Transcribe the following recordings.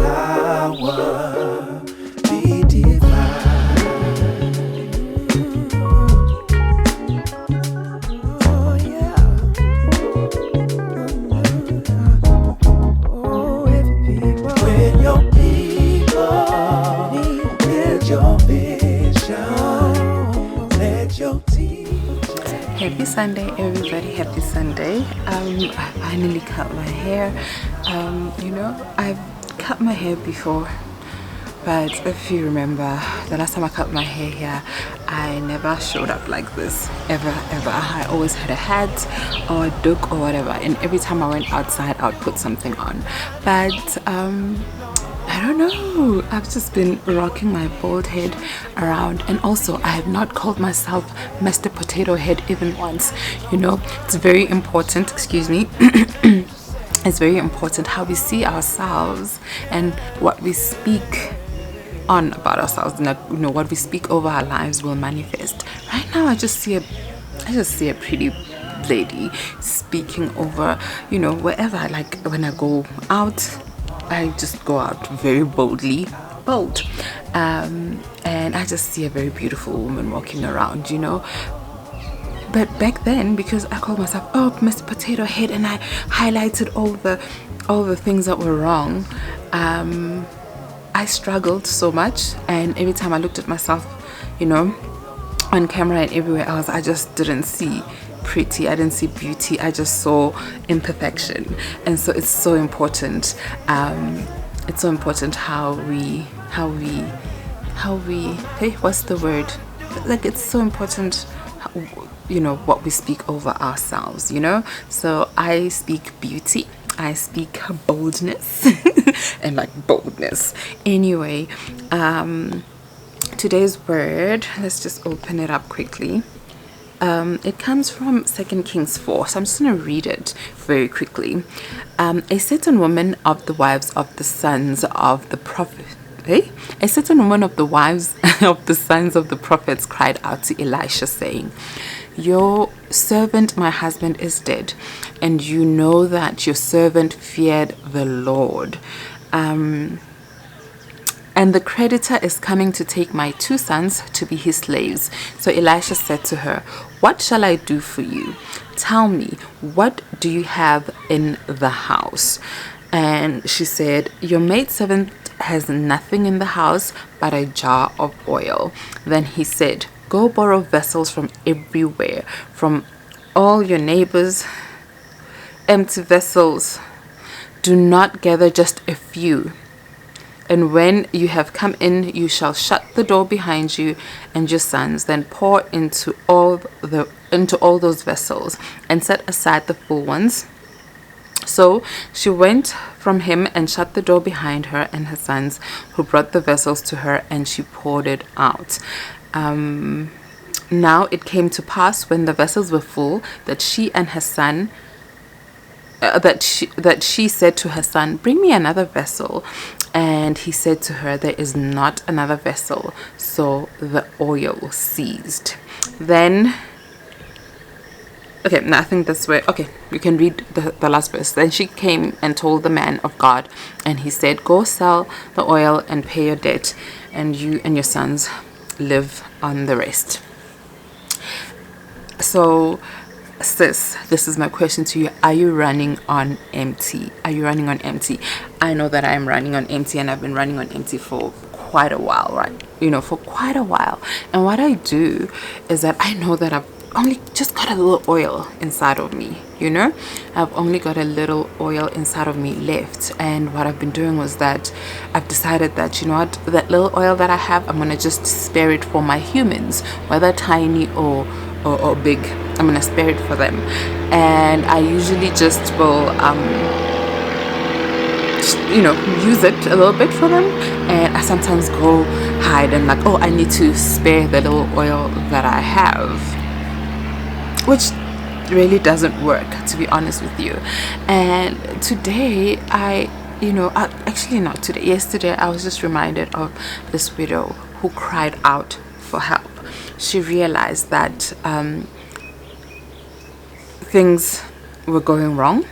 power be divine. Oh yeah. Oh, every people. When your people build your vision, let your teacher. Happy Sunday, everybody. Happy Sunday. I finally cut my hair. I've cut my hair before, but if you remember, the last time I cut my hair here, I never showed up like this, ever. I always had a hat or a duck or whatever, and every time I went outside, I would put something on. But I don't know, I've just been rocking my bald head around, and also I have not called myself Mr. Potato Head even once. It's very important, excuse me. It's very important how we see ourselves and what we speak on about ourselves, and what we speak over our lives will manifest. Right now I just see a pretty lady speaking over, wherever. Like when I go out, I just go out very bold, and I just see a very beautiful woman walking around, But back then, because I called myself Mr. Potato Head, and I highlighted all the things that were wrong, I struggled so much. And every time I looked at myself, on camera and everywhere else, I just didn't see pretty, I didn't see beauty, I just saw imperfection. And so it's so important, how we hey, what's the word, like, it's so important what we speak over ourselves. So I speak beauty, I speak boldness and boldness. Anyway, today's word, let's just open it up quickly. It comes from 2 Kings 4, so I'm just going to read it very quickly. A certain woman of the wives of the sons of the prophet, a certain woman of the wives of the sons of the prophets cried out to Elisha, saying, "Your servant, my husband, is dead, and you know that your servant feared the Lord. And the creditor is coming to take my 2 sons to be his slaves." So Elisha said to her, "What shall I do for you? Tell me, what do you have in the house?" And she said, "Your maidservant has nothing in the house but a jar of oil." Then he said, "Go borrow vessels from everywhere, from all your neighbors, empty vessels. Do not gather just a few. And when you have come in, you shall shut the door behind you and your sons. Then pour into all those vessels and set aside the full ones." So she went from him and shut the door behind her and her sons, who brought the vessels to her, and she poured it out. Now it came to pass, when the vessels were full, that she said to her son, "Bring me another vessel." And he said to her, "There is not another vessel." So the oil ceased. Then, okay, now I think that's where, okay, you can read the last verse. Then she came and told the man of God, and he said, "Go sell the oil and pay your debt, and you and your sons live on the rest." So, sis, this is my question to you. Are you running on empty? Are you running on empty? I know that I'm running on empty, and I've been running on empty for quite a while, right? For quite a while. And what I do is that I know that I've only just got a little oil inside of me, I've only got a little oil inside of me left. And what I've been doing was that I've decided that, that little oil that I have, I'm gonna just spare it for my humans, whether tiny or big. I'm gonna spare it for them. And I usually just will use it a little bit for them. And I sometimes go hide and I need to spare the little oil that I have, which really doesn't work, to be honest with you. And today actually not today, yesterday, I was just reminded of this widow who cried out for help. She realized that things were going wrong.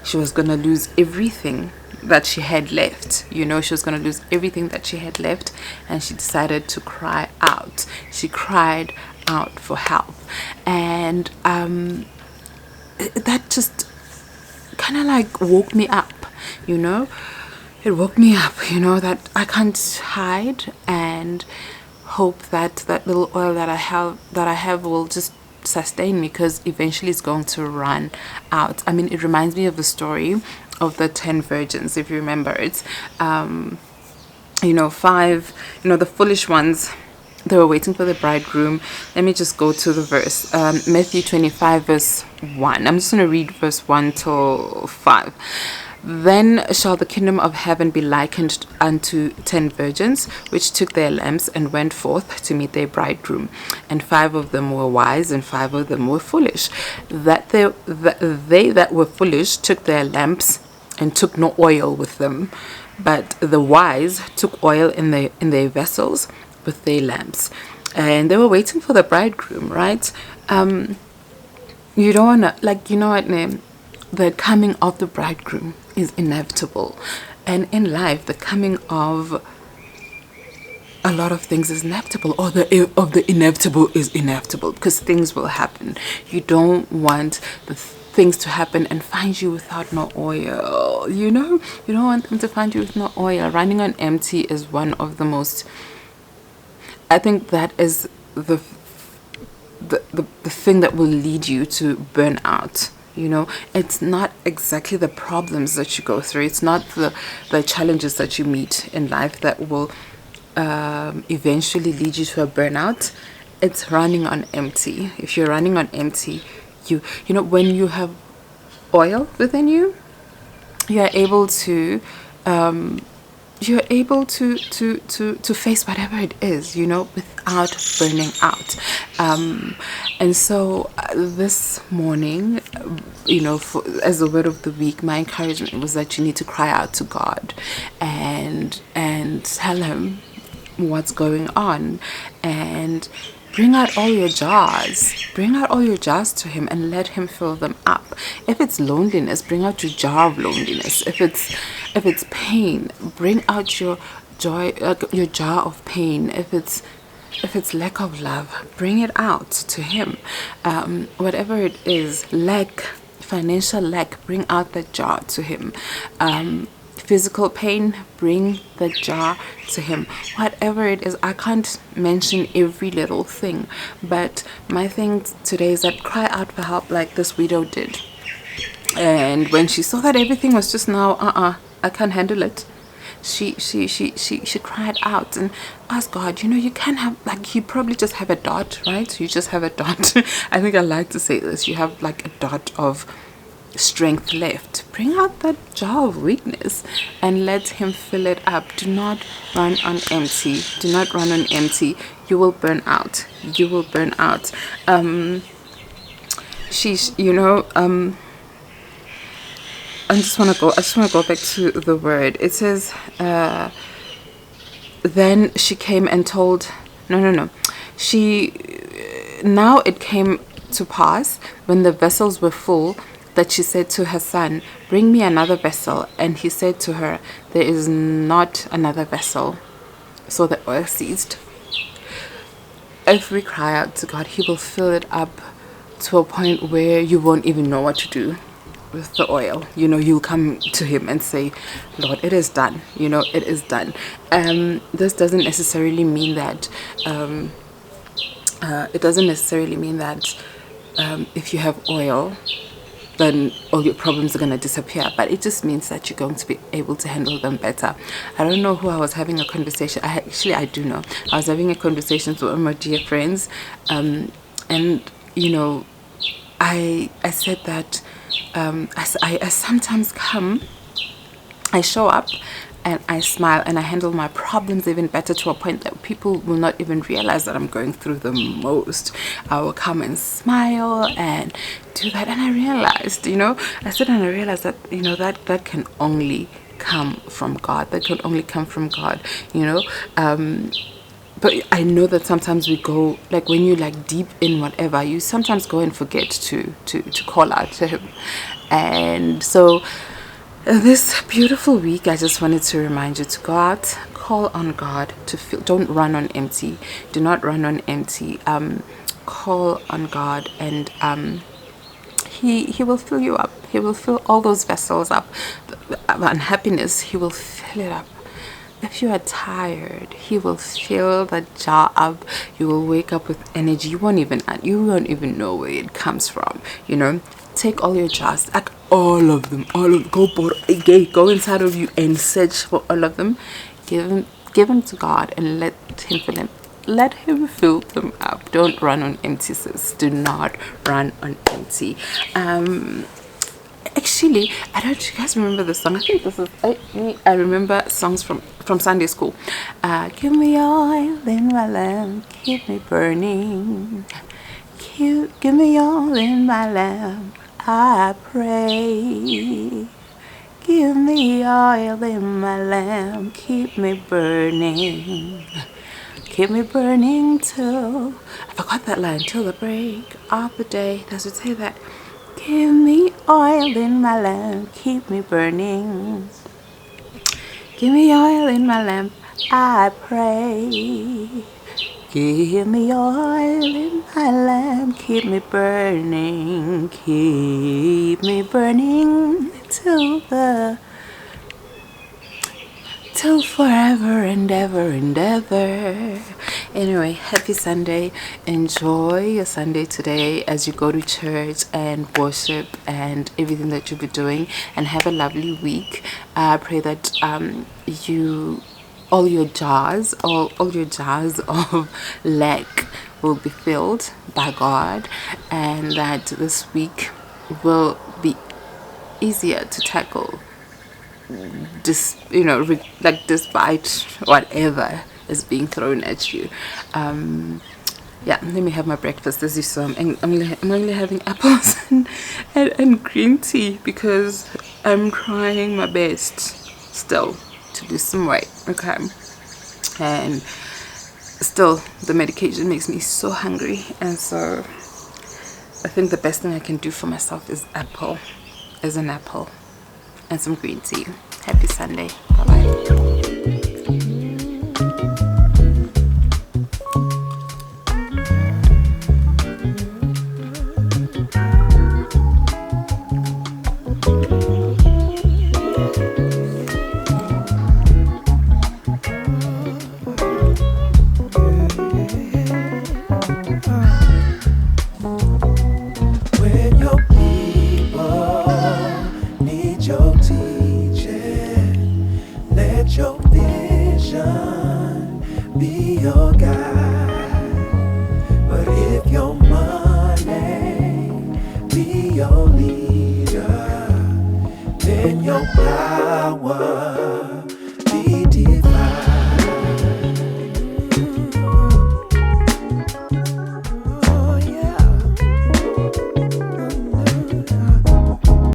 She was going to lose everything that she had left. You know, she was going to lose everything that she had left, and she decided to cry out. She cried out for help, and that just kind of like woke me up, you know. It woke me up, you know, that I can't hide and hope that that little oil that I have will just sustain me, because eventually it's going to run out. I mean, it reminds me of the story of the 10 virgins, if you remember it. You know, 5, you know, the foolish ones, they were waiting for the bridegroom. Let me just go to the verse. Matthew 25 verse 1. I'm just going to read verse 1 till 5. Then shall the kingdom of heaven be likened unto 10 virgins, which took their lamps and went forth to meet their bridegroom. And 5 of them were wise, and 5 of them were foolish. They that were foolish took their lamps and took no oil with them, but the wise took oil in their vessels with their lamps. And they were waiting for the bridegroom, right? You don't wanna, like, you know what, the coming of the bridegroom is inevitable, and in life the coming of a lot of things is inevitable, or the inevitable is inevitable, because things will happen. You don't want the things to happen and find you without no oil, you know. You don't want them to find you with no oil. Running on empty is one of the most, I think that is the thing that will lead you to burn out. You know, it's not exactly the problems that you go through, it's not the challenges that you meet in life that will eventually lead you to a burnout. It's running on empty. If you're running on empty, you know, when you have oil within you, you're able to face whatever it is, you know, without burning out. And so this morning, you know, as the word of the week, my encouragement was that you need to cry out to God and tell him what's going on, and bring out all your jars. Bring out all your jars to him and let him fill them up. If it's loneliness, bring out your jar of loneliness. If it's pain, bring out your joy, your jar of pain. If it's lack of love, bring it out to him. Whatever it is, lack, financial lack, bring out the jar to him. Physical pain, bring the jar to him. Whatever it is, I can't mention every little thing, but my thing today is that cry out for help like this widow did. And when she saw that everything was just now, I can't handle it, she cried out and asked God, you know, you can have, like, you probably just have a dot, right? You just have a dot. I think I like to say this, you have like a dot of strength left. Bring out that jar of weakness and let him fill it up. Do not run on empty. Do not run on empty. You will burn out. You will burn out. You know, I just want to go back to the word. It says, then she came and told, no. Now it came to pass when the vessels were full that she said to her son, bring me another vessel. And he said to her, there is not another vessel. So the oil ceased. If we cry out to God, he will fill it up to a point where you won't even know what to do with the oil. You know, you'll come to him and say, Lord, it is done. You know, it is done. This doesn't necessarily mean that if you have oil, then all your problems are going to disappear, but it just means that you're going to be able to handle them better. I don't know who I was having a conversation. I do know. I was having a conversation with one of my dear friends, and you know, I said that I sometimes come, I show up and I smile and I handle my problems even better, to a point that people will not even realize that I'm going through the most. I will come and smile and do that, and I realized, you know, I said, and I realized that, you know, that can only come from God. That can only come from God, you know. But I know that sometimes we go, like, when you like deep in whatever, you sometimes go and forget to call out to him. And so This beautiful week, I just wanted to remind you to go out, call on God, to feel. Don't run on empty. Do not run on empty. Call on God, and He will fill you up. He will fill all those vessels up. The unhappiness, He will fill it up. If you are tired, He will fill the jar up. You will wake up with energy. You won't even know where it comes from. You know, take all your jars, like all of them, go inside of you and search for all of them. Give them to God and let Him fill them. Let Him fill them up. Don't run on empty, sis. Do not run on empty. Actually, I don't know if you guys remember the song. I think this is I remember songs from Sunday school. Give me oil in my lamp, keep me burning. Give me oil in my lamp, I pray. Give me oil in my lamp, keep me burning. Keep me burning till, I forgot that line, till the break of the day. Does it say that? Give me oil in my lamp, keep me burning. Give me oil in my lamp, I pray. Give me oil in my lamp, keep me burning. Keep me burning till forever and ever and ever. Anyway, happy Sunday. Enjoy your Sunday today as you go to church and worship and everything that you'll be doing, and have a lovely week. I pray that all your jars of lack will be filled by God, and that this week will be easier to tackle, despite whatever is being thrown at you. Yeah, let me have my breakfast. As you saw, I'm only having apples and green tea because I'm trying my best still to lose some weight. Okay, and still the medication makes me so hungry, and so I think the best thing I can do for myself is an apple and some green tea. Happy Sunday. Bye bye. When your people need your teaching, let your vision be your guide. But if your money be your leader, then your power